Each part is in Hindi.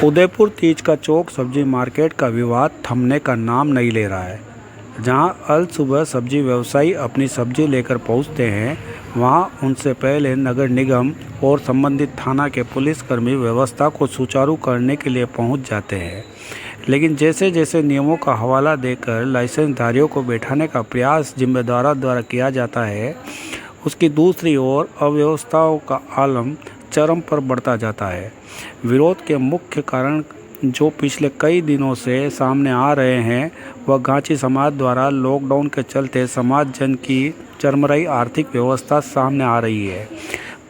उदयपुर तीज का चौक सब्जी मार्केट का विवाद थमने का नाम नहीं ले रहा है। जहां अल सुबह सब्जी व्यवसायी अपनी सब्जी लेकर पहुंचते हैं, वहां उनसे पहले नगर निगम और संबंधित थाना के पुलिसकर्मी व्यवस्था को सुचारू करने के लिए पहुंच जाते हैं। लेकिन जैसे जैसे नियमों का हवाला देकर लाइसेंसधारियों को बैठाने का प्रयास जिम्मेदारों द्वारा किया जाता है, उसकी दूसरी ओर अव्यवस्थाओं का आलम चरम पर बढ़ता जाता है। विरोध के मुख्य कारण जो पिछले कई दिनों से सामने आ रहे हैं, वह गांची समाज द्वारा लॉकडाउन के चलते समाज जन की चरमराई आर्थिक व्यवस्था सामने आ रही है।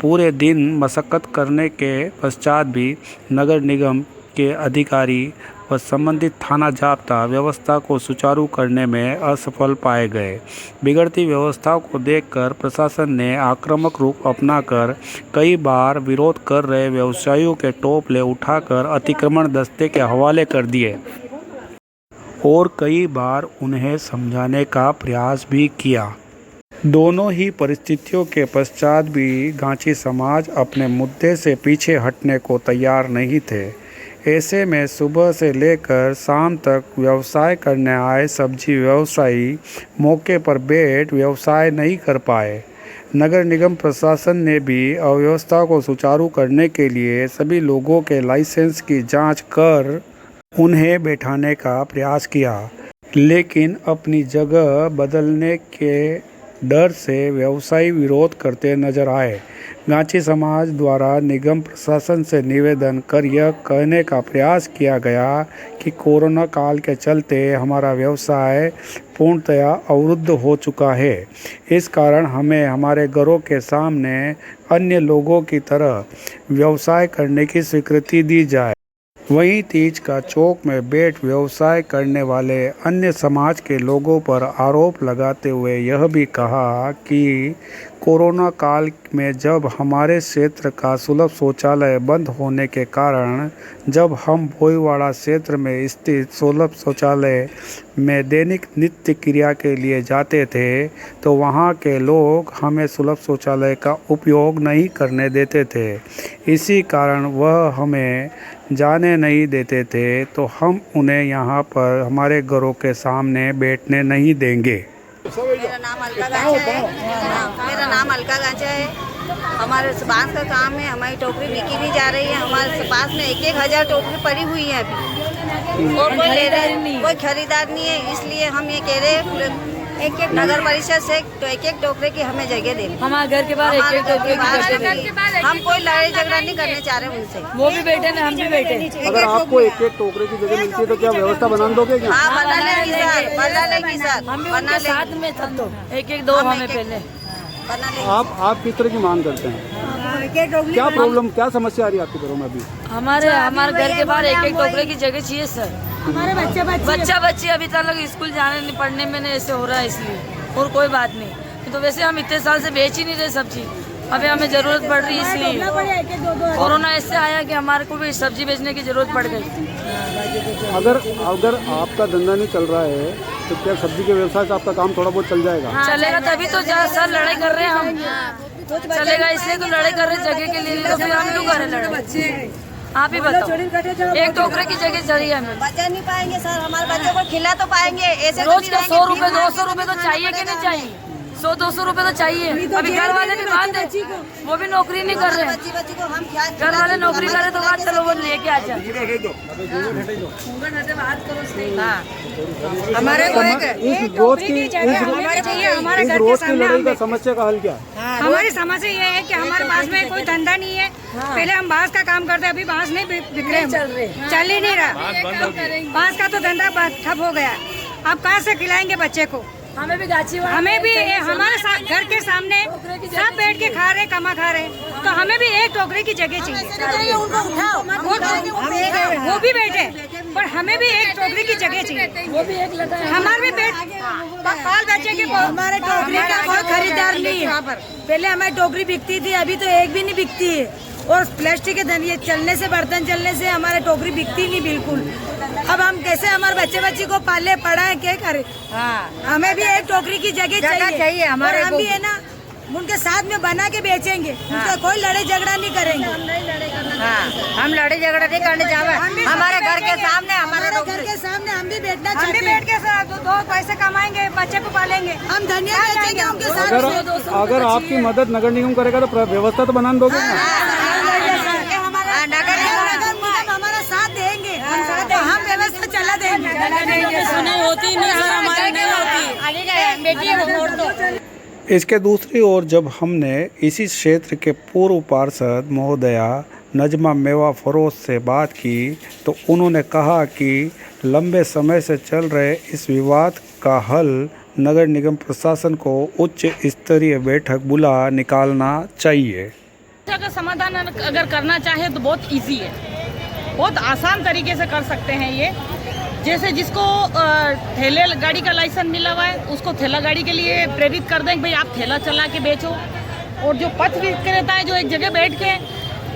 पूरे दिन मशक्कत करने के पश्चात भी नगर निगम के अधिकारी व संबंधित थाना जाब्ता व्यवस्था को सुचारू करने में असफल पाए गए। बिगड़ती व्यवस्था को देखकर प्रशासन ने आक्रामक रूप अपनाकर कई बार विरोध कर रहे व्यवसायियों के टोपले उठाकर अतिक्रमण दस्ते के हवाले कर दिए और कई बार उन्हें समझाने का प्रयास भी किया। दोनों ही परिस्थितियों के पश्चात भी गांची समाज अपने मुद्दे से पीछे हटने को तैयार नहीं थे। ऐसे में सुबह से लेकर शाम तक व्यवसाय करने आए सब्जी व्यवसायी मौके पर बैठ व्यवसाय नहीं कर पाए। नगर निगम प्रशासन ने भी अव्यवस्था को सुचारू करने के लिए सभी लोगों के लाइसेंस की जांच कर उन्हें बैठाने का प्रयास किया, लेकिन अपनी जगह बदलने के डर से व्यवसायी विरोध करते नजर आए। गांची समाज द्वारा निगम प्रशासन से निवेदन कर यह कहने का प्रयास किया गया कि कोरोना काल के चलते हमारा व्यवसाय पूर्णतया अवरुद्ध हो चुका है। इस कारण हमें हमारे घरों के सामने अन्य लोगों की तरह व्यवसाय करने की स्वीकृति दी जाए। वहीं तीज का चौक में बैठ व्यवसाय करने वाले अन्य समाज के लोगों पर आरोप लगाते हुए यह भी कहा कि कोरोना काल में जब हमारे क्षेत्र का सुलभ शौचालय बंद होने के कारण जब हम भोईवाड़ा क्षेत्र में स्थित सुलभ शौचालय में दैनिक नित्य क्रिया के लिए जाते थे, तो वहाँ के लोग हमें सुलभ शौचालय का उपयोग नहीं करने देते थे। इसी कारण वह हमें जाने नहीं देते थे, तो हम उन्हें यहाँ पर हमारे घरों के सामने बैठने नहीं देंगे। मेरा नाम अलका गांचा है। हमारे बांस का काम है, हमारी टोकरी बिकी नहीं जा रही है। हमारे पास में 1,000 टोकरी पड़ी हुई है अभी, और कोई ले रहा नहीं, कोई खरीदार नहीं है। इसलिए हम ये कह रहे हैं एक नगर परिषद से तो एक टोकरे की हमें जगह दे। हमारे घर के बाहर एक टोकरे की जगह। हम कोई लड़ाई झगड़ा नहीं करने चाह रहे उनसे। वो भी बैठे ना, हम भी बैठे। अगर आपको एक टोकरे की जगह मिलती है तो क्या व्यवस्था बना दोगे क्या? हाँ, बना लेंगे सर, हम भी उनके साथ में था, तो एक दो हमें पहले बना लेंगे। आप किस तरह की मांग करते हैं? क्या प्रॉब्लम, क्या समस्या आ रही है आपके घरों में अभी? हमारे घर के बाहर एक टोकरे की जगह चाहिए सर। हमारे बच्चे अभी तक स्कूल जाने नहीं, पढ़ने में नहीं, ऐसे हो रहा है इसलिए, और कोई बात नहीं। तो वैसे हम इतने साल से बेच ही नहीं रहे सब्जी, अभी हमें जरूरत पड़ रही है इसलिए। कोरोना ऐसे आया कि हमारे को भी सब्जी बेचने की जरूरत पड़ गई। अगर आपका धंधा नहीं चल रहा है तो क्या सब्जी के व्यवसाय से आपका काम थोड़ा बहुत चल जाएगा? चलेगा तभी तो सर लड़ाई कर रहे हैं हम। चलेगा इसलिए तो लड़ाई कर रहे जगह के लिए, तो फिर हम क्यों करें लड़ाई? आप ही बताओ, एक टोकरे की जगह चाहिए हमें। बचा नहीं पाएंगे सर, हमारे बच्चों को खिला तो पाएंगे ऐसे रोज का 100 रुपए 200 रुपए तो चाहिए कि नहीं चाहिए? 100-200 रुपए तो चाहिए। अभी घर वाले भी बात है, वो भी नौकरी नहीं कर रहे हैं। बच्ची को हम क्या घर वाले नौकरी करे तो बात, चलो वो लेके आ जाए। हमारे इस रोज की लड़ाई का समस्या का हल क्या है? हमारी समस्या ये है कि हमारे पास में कोई धंधा नहीं है। पहले हम बांस का काम करते, अभी बांस नहीं बिक रहे, चल ही नहीं रहा। बांस का तो धंधा ठप हो गया। अब कहाँ से खिलाएंगे बच्चे को? हमें भी हमारे घर के सामने सब बैठ के खा रहे, कमा खा रहे, तो हमें भी एक टोकरे की जगह चाहिए। वो भी बैठे, पर हमें भी एक टोकरी की जगह चाहिए। वो भी एक लगा है। हमारे भी बाल बच्चे के हमारे टोकरी का कोई खरीदार नहीं है। पहले हमारी टोकरी बिकती थी, अभी तो एक भी नहीं बिकती है। और प्लास्टिक के धनिये चलने से, बर्तन चलने से हमारे टोकरी बिकती नहीं बिल्कुल। अब हम कैसे हमारे बच्चे को पाले पढ़ाए, क्या करें? हमें भी एक टोकरी की जगह चाहिए। हमारे हम भी है ना, उनके साथ में बना के बेचेंगे। उनका कोई लड़ाई झगड़ा नहीं करेंगे। हम लड़ाई झगड़ा नहीं करने जावे। हमारे घर के सामने हम भी बैठना हम भी बैठ के दो पैसे कमाएंगे, बच्चे को पालेंगे। हम धनिया बेचेंगे उनके साथ। अगर आपकी मदद नगर निगम करेगा तो व्यवस्था तो बना दोगे ना? हमारा साथ देंगे, हम व्यवस्था चला देंगे। सुनाई होती नहीं सर, हमारी नहीं होती। बेटी इसके दूसरी ओर जब हमने इसी क्षेत्र के पूर्व पार्षद महोदया नजमा मेवा फरोज से बात की तो उन्होंने कहा कि लंबे समय से चल रहे इस विवाद का हल नगर निगम प्रशासन को उच्च स्तरीय बैठक बुला निकालना चाहिए। का समाधान अगर करना चाहे तो बहुत इजी है, बहुत आसान तरीके से कर सकते हैं ये। जैसे जिसको ठेले गाड़ी का लाइसेंस मिला हुआ है उसको ठेला गाड़ी के लिए प्रेरित कर दें कि भाई आप ठेला चला के बेचो। और जो पथ विक्रेता है जो एक जगह बैठ के,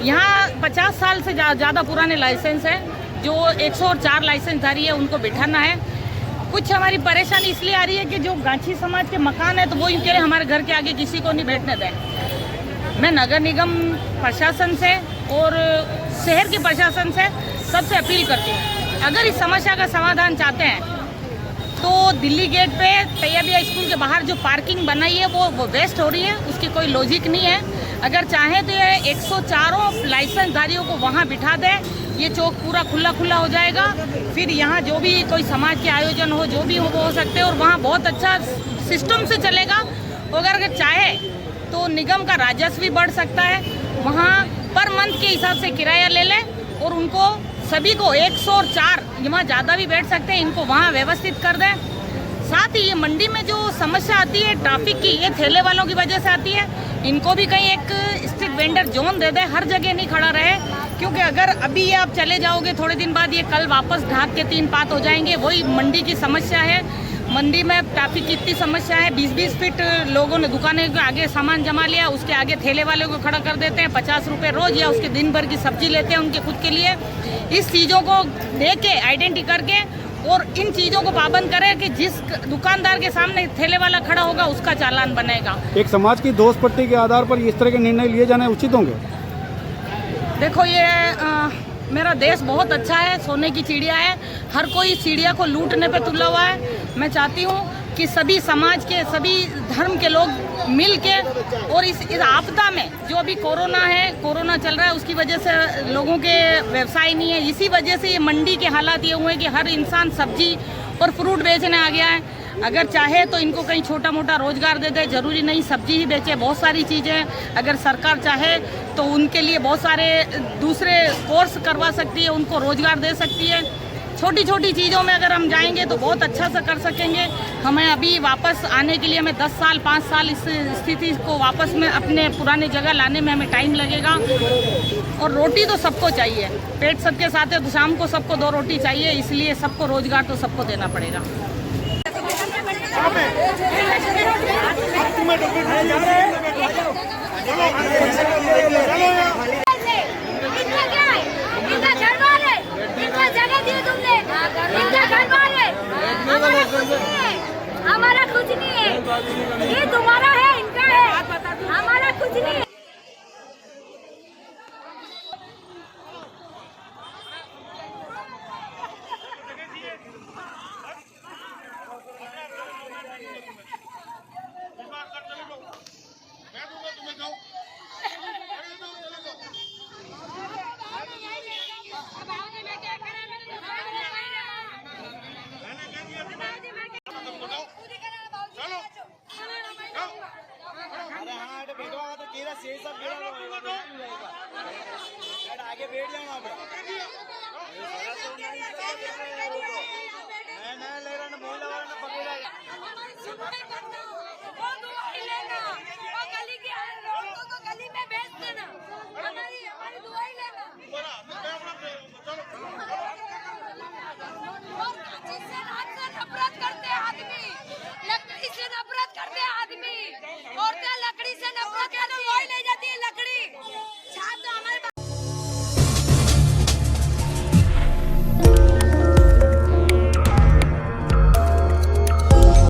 यहाँ 50 साल से ज़्यादा पुराने लाइसेंस है, जो 104 लाइसेंसधारी है उनको बिठाना है। कुछ हमारी परेशानी इसलिए आ रही है कि जो गांची समाज के मकान है तो वो यूँ कह रहे हमारे घर के आगे किसी को नहीं बैठने दें। मैं नगर निगम प्रशासन से और शहर के प्रशासन से सबसे अपील करती हूँ, अगर इस समस्या का समाधान चाहते हैं तो दिल्ली गेट पे तैयबिया स्कूल के बाहर जो पार्किंग बनाई है वो वेस्ट हो रही है, उसकी कोई लॉजिक नहीं है। अगर चाहें तो ये 104 लाइसेंसधारियों को वहाँ बिठा दें, ये चौक पूरा खुला खुला हो जाएगा। फिर यहाँ जो भी कोई समाज के आयोजन हो, जो भी हो सकते हैं, और वहाँ बहुत अच्छा सिस्टम से चलेगा। अगर चाहे तो निगम का राजस्व भी बढ़ सकता है। वहाँ पर मंथ के हिसाब से किराया ले लें और उनको सभी को 104 यहाँ ज़्यादा भी बैठ सकते हैं, इनको वहाँ व्यवस्थित कर दें। साथ ही ये मंडी में जो समस्या आती है ट्रैफिक की, ये ठेले वालों की वजह से आती है। इनको भी कहीं एक स्ट्रीट वेंडर जोन दे दें, हर जगह नहीं खड़ा रहे, क्योंकि अगर अभी ये आप चले जाओगे थोड़े दिन बाद ये कल वापस ढाक के 3 पात हो जाएंगे। वही मंडी की समस्या है। मंडी में ट्रैफिक की इतनी समस्या है, 20-20 फीट लोगों ने दुकानें के आगे सामान जमा लिया, उसके आगे ठेले वाले को खड़ा कर देते हैं, 50 रुपये रोज, या उसके दिन भर की सब्जी लेते हैं उनके खुद के लिए। इस चीज़ों को देख के आइडेंटिटी करके और इन चीज़ों को पाबंद करें कि जिस दुकानदार के सामने ठेले वाला खड़ा होगा उसका चालान बनेगा। एक समाज की दोष पट्टी के आधार पर इस तरह के निर्णय लिए जाने उचित होंगे? देखो ये मेरा देश बहुत अच्छा है, सोने की चिड़िया है, हर कोई चिड़िया को लूटने पे तुला हुआ है। मैं चाहती हूँ कि सभी समाज के, सभी धर्म के लोग मिल के, और इस आपदा में जो अभी कोरोना है, कोरोना चल रहा है, उसकी वजह से लोगों के व्यवसाय नहीं है, इसी वजह से ये मंडी के हालात ये हुए कि हर इंसान सब्जी और फ्रूट बेचने आ गया है। अगर चाहे तो इनको कहीं छोटा मोटा रोजगार दे दे, जरूरी नहीं सब्जी ही बेचे, बहुत सारी चीज़ें अगर सरकार चाहे तो उनके लिए बहुत सारे दूसरे कोर्स करवा सकती है, उनको रोजगार दे सकती है। छोटी छोटी चीज़ों में अगर हम जाएंगे तो बहुत अच्छा से कर सकेंगे। हमें अभी वापस आने के लिए हमें 10 साल 5 साल इस स्थिति को वापस में अपने पुराने जगह लाने में हमें टाइम लगेगा। और रोटी तो सबको चाहिए, पेट सबके साथ है तो शाम को सबको 2 रोटी चाहिए, इसलिए सबको रोजगार तो सबको देना पड़ेगा। हमारा कुछ नहीं है, ये तुम्हारा है, इनका है, हमारा कुछ नहीं है। आगे बैठ जाऊंगा मैं ले रहा मोहल्ला वाला ने पकड़ा गली में बेच देना, हमारी दुआई लेना। नफरत करते आदमी, लकड़ी से नफरत करते आदमी, औरतें लकड़ी से नफरत करती है।